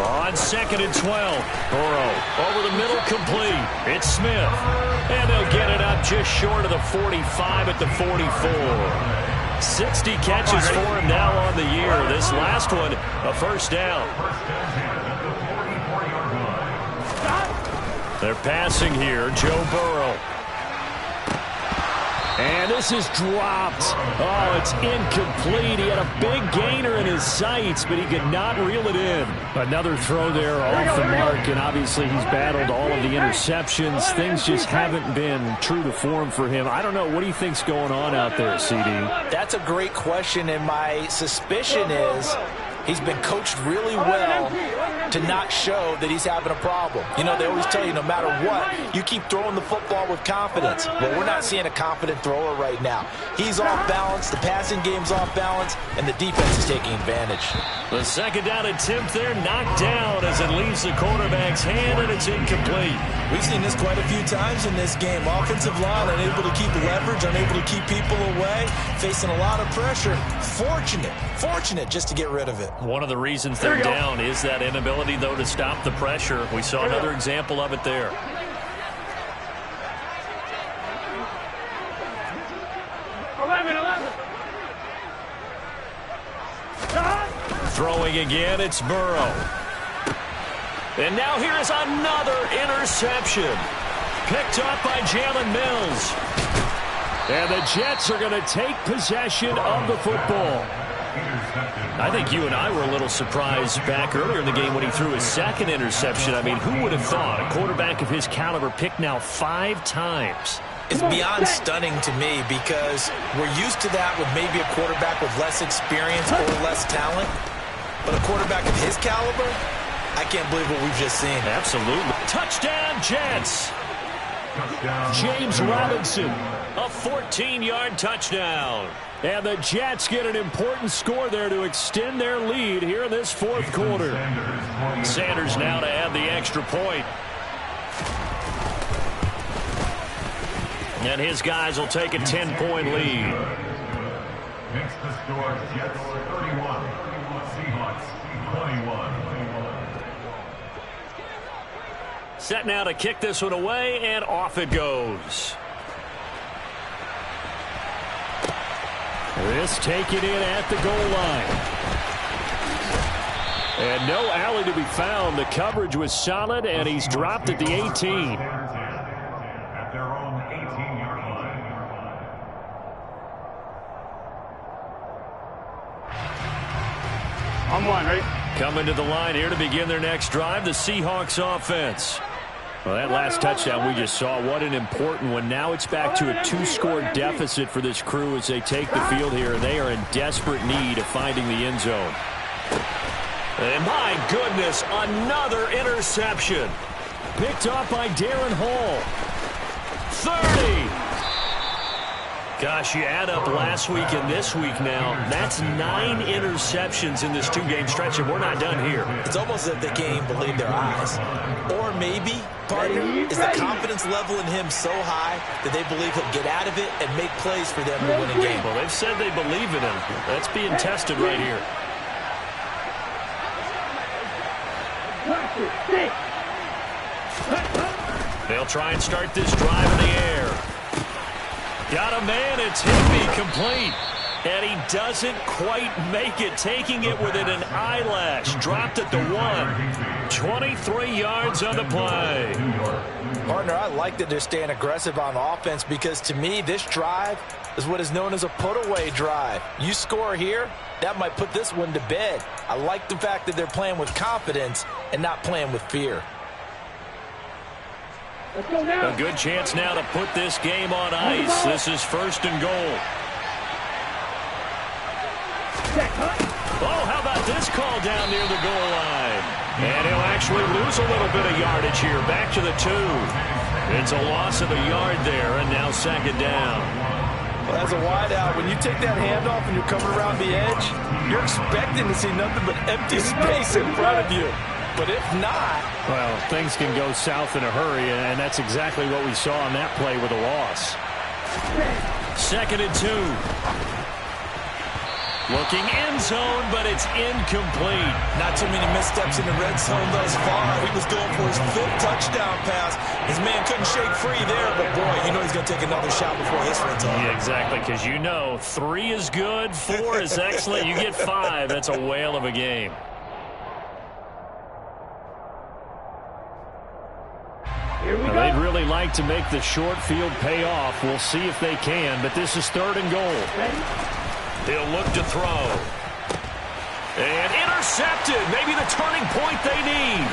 On 2nd and 12, Burrow over the middle, complete. It's Smith, and they'll get it up just short of the 45 at the 44. 60 catches for him now on the year. This last one, a first down. They're passing here, Joe Burrow. And this is dropped. Oh, it's incomplete. He had a big gainer in his sights, but he could not reel it in. Another throw there off the mark, and obviously he's battled all of the interceptions. Things just haven't been true to form for him. I don't know. What do you think's going on out there, CD? That's a great question, and my suspicion is he's been coached really well to not show that he's having a problem. You know, they always tell you no matter what, you keep throwing the football with confidence. Well, we're not seeing a confident thrower right now. He's off balance, the passing game's off balance, and the defense is taking advantage. The 2nd down attempt there knocked down as it leaves the quarterback's hand, and it's incomplete. We've seen this quite a few times in this game. Offensive line unable to keep leverage, unable to keep people away, facing a lot of pressure. Fortunate just to get rid of it. One of the reasons they're down is that inability, though, to stop the pressure. We saw another example of it there. Throwing again, it's Burrow. And now here is another interception. Picked up by Jalen Mills. And the Jets are going to take possession of the football. I think you and I were a little surprised back earlier in the game when he threw his 2nd interception. I mean, who would have thought a quarterback of his caliber picked now 5 times? It's beyond stunning to me because we're used to that with maybe a quarterback with less experience or less talent. But a quarterback of his caliber, I can't believe what we've just seen. Absolutely. Touchdown, Jets. James Robinson. A 14-yard touchdown. And the Jets get an important score there to extend their lead here in this 4th quarter. Sanders now to add the extra point. And his guys will take a 10-point lead. Makes the score Jets 31, Seahawks 21. Set now to kick this one away, and off it goes. This taken in at the goal line. And no alley to be found. The coverage was solid, and he's dropped at the 18. At their own 18-yard line. On one, ready? Coming to the line here to begin their next drive, the Seahawks offense. Well, that last touchdown we just saw, what an important one. Now it's back to a 2-score deficit for this crew as they take the field here, and they are in desperate need of finding the end zone. And my goodness, another interception. Picked off by Darren Hall. 30. Gosh, you add up last week and this week now, that's 9 interceptions in this 2-game stretch, and we're not done here. It's almost as if they can't even believe their eyes. Or maybe, partner, is the confidence level in him so high that they believe he'll get out of it and make plays for them to win a game. Well, they've said they believe in him. That's being tested right here. They'll try and start this drive in the air. Got a man, it's hit me complete. And he doesn't quite make it, taking it within an eyelash. Dropped at the 1. 23 yards on the play. Partner, I like that they're staying aggressive on offense because to me, this drive is what is known as a put-away drive. You score here, that might put this one to bed. I like the fact that they're playing with confidence and not playing with fear. A good chance now to put this game on ice. This is 1st and goal. Oh, how about this call down near the goal line? And he'll actually lose a little bit of yardage here. Back to the 2. It's a loss of a yard there, and now 2nd down. Well, as a wideout, when you take that handoff and you're coming around the edge, you're expecting to see nothing but empty space in front of you. But if not... Well, things can go south in a hurry, and that's exactly what we saw on that play with a loss. 2nd and 2. Looking end zone, but it's incomplete. Not too many missteps in the red zone thus far. He was going for his 5th touchdown pass. His man couldn't shake free there, but boy, you know he's going to take another shot before this one's over. Yeah, exactly, because you know 3 is good, 4 is excellent. You get 5. That's a whale of a game. They'd really like to make the short field pay off. We'll see if they can, but this is 3rd and goal. He'll look to throw. And intercepted. Maybe the turning point they need.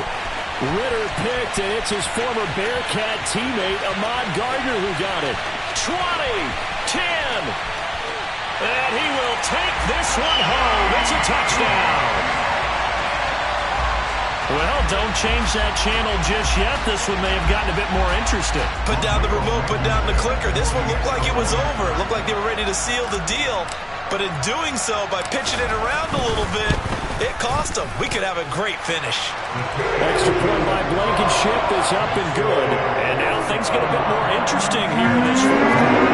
Ritter picked, and it's his former Bearcat teammate, Ahmad Gardner, who got it. 20, 10. And he will take this one home. It's a touchdown. Well, don't change that channel just yet. This one may have gotten a bit more interesting. Put down the remote, put down the clicker. This one looked like it was over. It looked like they were ready to seal the deal. But in doing so, by pitching it around a little bit, it cost them. We could have a great finish. Extra point by Blankenship is up and good. And now things get a bit more interesting here in this 4th quarter.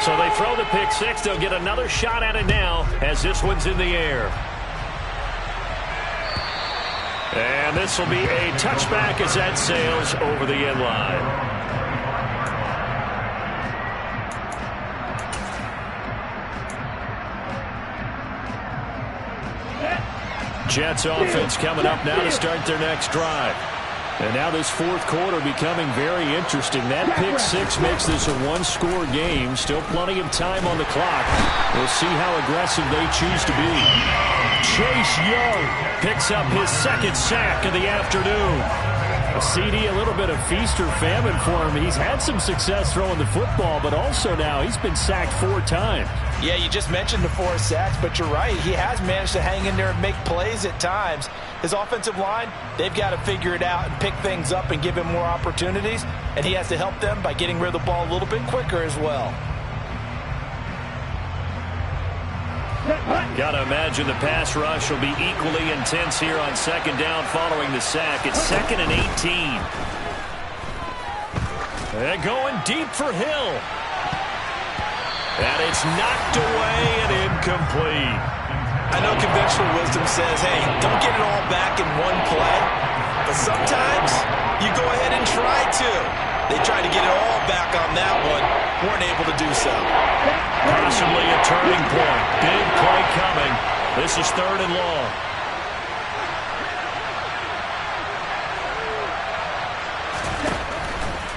So they throw the pick 6. They'll get another shot at it now as this one's in the air. And this will be a touchback as that sails over the end line. Jets offense coming up now to start their next drive. And now this 4th quarter becoming very interesting. That pick 6 makes this a 1-score game. Still plenty of time on the clock. We'll see how aggressive they choose to be. Chase Young picks up his 2nd sack of the afternoon. A CD, a little bit of feast or famine for him. He's had some success throwing the football, but also now he's been sacked 4 times. Yeah, you just mentioned the 4 sacks, but you're right. He has managed to hang in there and make plays at times. His offensive line, they've got to figure it out and pick things up and give him more opportunities, and he has to help them by getting rid of the ball a little bit quicker as well. Got to imagine the pass rush will be equally intense here on 2nd down following the sack. It's 2nd and 18. And going deep for Hill. And it's knocked away and incomplete. I know conventional wisdom says, hey, don't get it all back in one play. But sometimes you go ahead and try to. They tried to get it all back on that one. Weren't able to do so. Possibly a turning point. Big play coming. This is 3rd and long.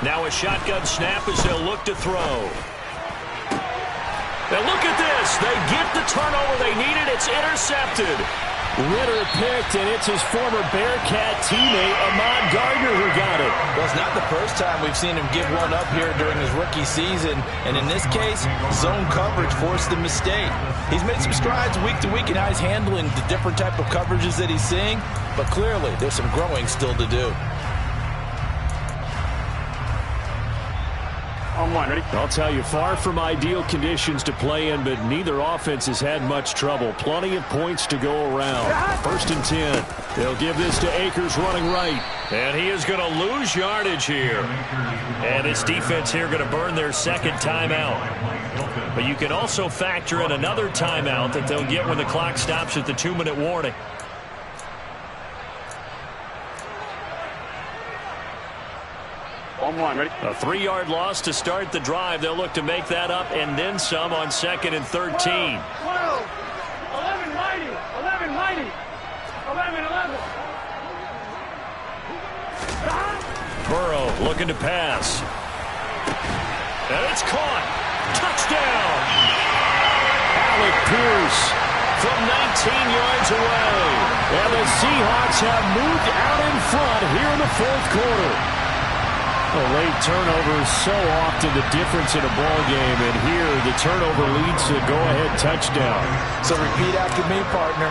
Now a shotgun snap as they'll look to throw. Now look at this. They get the turnover they needed. It's intercepted. Ritter picked, and it's his former Bearcat teammate, Ahmad Gardner, who got it. Well, it's not the first time we've seen him give one up here during his rookie season. And in this case, zone coverage forced the mistake. He's made some strides week to week in how he's handling the different type of coverages that he's seeing. But clearly, there's some growing still to do. On one, ready? I'll tell you, far from ideal conditions to play in, but neither offense has had much trouble. Plenty of points to go around. 1st and 10. They'll give this to Akers running right. And he is going to lose yardage here. And his defense here going to burn their 2nd timeout. But you can also factor in another timeout that they'll get when the clock stops at the 2-minute warning. On one, ready? A 3-yard loss to start the drive. They'll look to make that up and then some on 2nd and 13. 12, 11, mighty, 11, mighty, 11, 11. Burrow looking to pass. And it's caught. Touchdown. Alec Pierce from 19 yards away. And the Seahawks have moved out in front here in the 4th quarter. A late turnover is so often the difference in a ball game, and here the turnover leads to a go-ahead touchdown. So repeat after me, partner.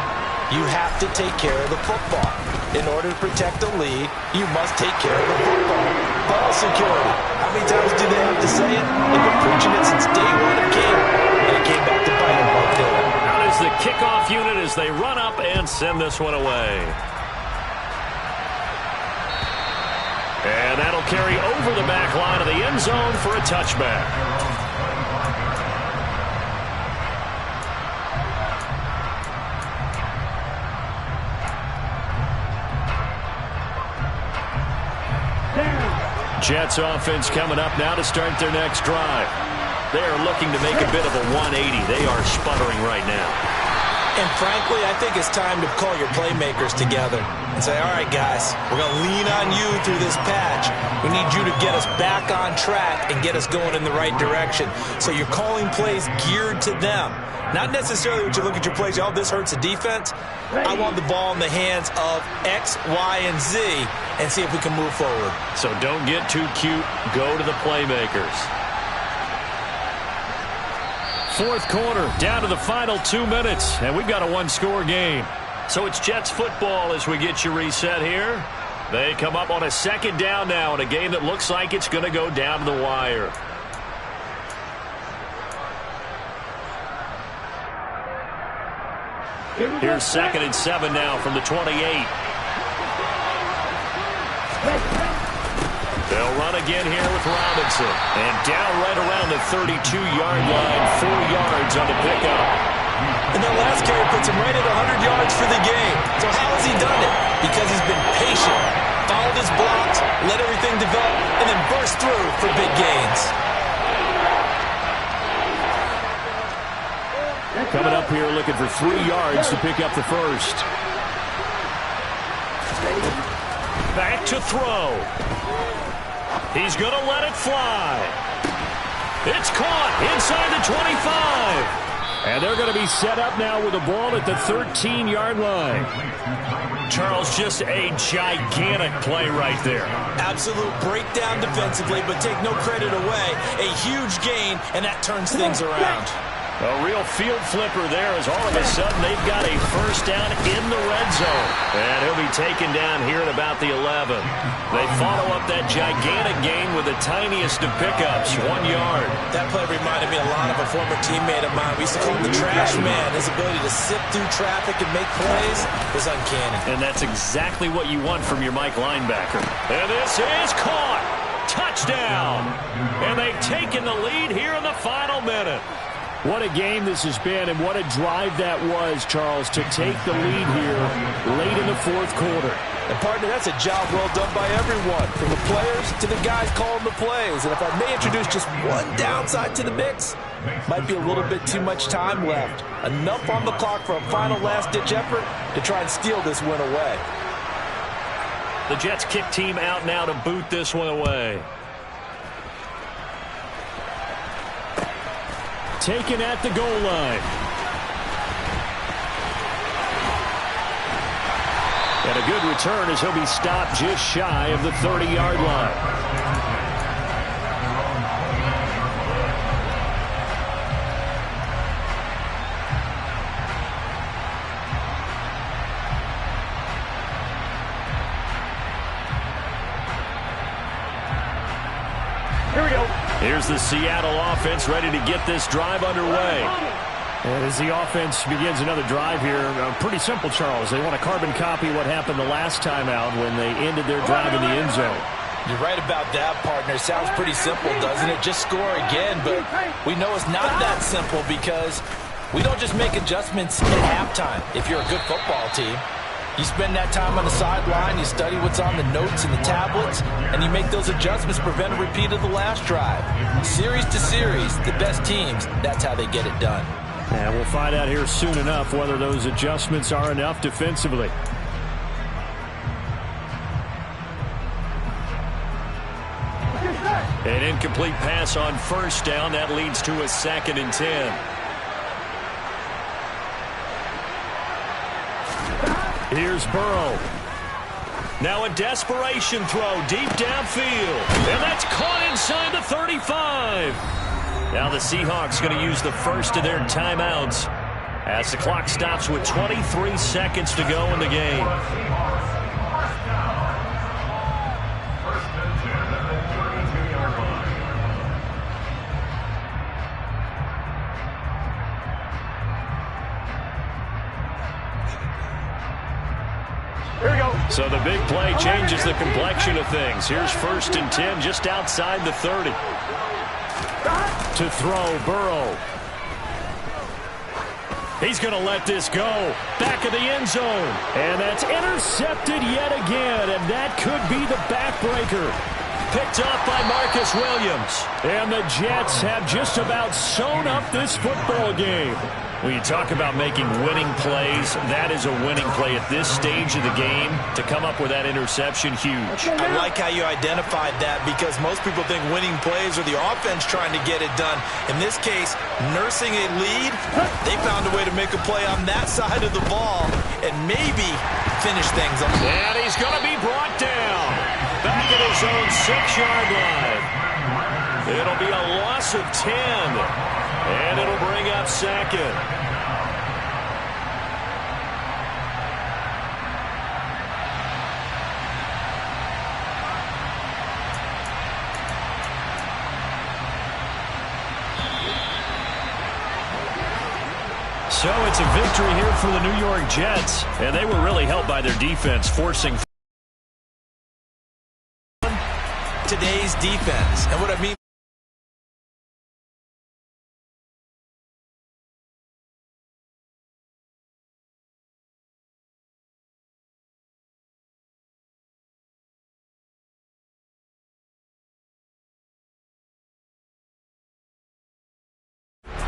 You have to take care of the football. In order to protect the lead, you must take care of the football. Ball security. How many times do they have to say it? They've been preaching it since day one of camp, and it came back to bite them right there. Out is the kickoff unit as they run up and send this one away. And that'll carry over the back line of the end zone for a touchback. Jets offense coming up now to start their next drive. They are looking to make a bit of a 180. They are sputtering right now. And frankly, I think it's time to call your playmakers together and say, all right, guys, we're going to lean on you through this patch. We need you to get us back on track and get us going in the right direction. So you're calling plays geared to them. Not necessarily when you look at your plays, oh, this hurts the defense. I want the ball in the hands of X, Y, and Z and see if we can move forward. So don't get too cute. Go to the playmakers. 4th quarter, down to the final 2 minutes, and we've got a 1-score game. So it's Jets football as we get you reset here. They come up on a 2nd down now in a game that looks like it's going to go down to the wire. Here's 2nd and 7 now from the 28. They'll run again here with Robinson. And down right around the 32-yard line, 4 yards on the pickup. And that last carry puts him right at 100 yards for the game. So how has he done it? Because he's been patient, followed his blocks, let everything develop, and then burst through for big gains. Coming up here looking for 3 yards to pick up the first. Back to throw. He's going to let it fly. It's caught inside the 25. And they're going to be set up now with the ball at the 13-yard line. Charles, just a gigantic play right there. Absolute breakdown defensively, but take no credit away. A huge gain, and that turns things around. A real field flipper there as all of a sudden they've got a first down in the red zone. And he'll be taken down here at about the 11. They follow up that gigantic gain with the tiniest of pickups, 1 yard. That play reminded me a lot of a former teammate of mine. We used to call him the trash man. His ability to sift through traffic and make plays was uncanny. And that's exactly what you want from your Mike linebacker. And this is caught. Touchdown. down. And they've taken the lead here in the final minute. What a game this has been, and what a drive that was, Charles, to take the lead here late in the fourth quarter. And, partner, that's a job well done by everyone, from the players to the guys calling the plays. And if I may introduce just one downside to the mix, might be a little bit too much time left. Enough on the clock for a final last-ditch effort to try and steal this win away. The Jets kick team out now to boot this one away. Taken at the goal line. And a good return as he'll be stopped just shy of the 30-yard line. Here's the Seattle offense ready to get this drive underway. And as the offense begins another drive here, pretty simple, Charles. They want to carbon copy what happened the last time out when they ended their drive in the end zone. You're right about that, partner. Sounds pretty simple, doesn't it? Just score again, but we know it's not that simple because we don't just make adjustments at halftime if you're a good football team. You spend that time on the sideline, you study what's on the notes and the tablets, and you make those adjustments to prevent a repeat of the last drive. Series to series, the best teams, that's how they get it done. And we'll find out here soon enough whether those adjustments are enough defensively. An incomplete pass on first down. That leads to a 2nd and 10. Here's Burrow. Now a desperation throw deep downfield. And that's caught inside the 35. Now the Seahawks going to use the first of their timeouts as the clock stops with 23 seconds to go in the game. So the big play changes the complexion of things. Here's 1st and 10 just outside the 30. To throw, Burrow. He's going to let this go. Back of the end zone. And that's intercepted yet again. And that could be the backbreaker. Picked up by Marcus Williams. And the Jets have just about sewn up this football game. When you talk about making winning plays, that is a winning play at this stage of the game. To come up with that interception, huge. I like how you identified that because most people think winning plays are the offense trying to get it done. In this case, nursing a lead, they found a way to make a play on that side of the ball and maybe finish things up. And he's going to be brought down. Back at his own 6-yard line. It'll be a loss of 10. And it'll bring up 2nd. So it's a victory here for the New York Jets. And they were really helped by their defense, forcing today's defense. And what I mean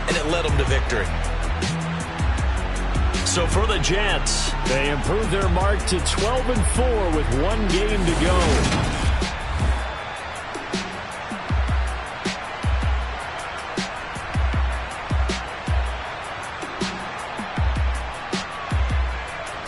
and it led them to victory. So for the Jets, they improved their mark to 12-4 with 1 game to go.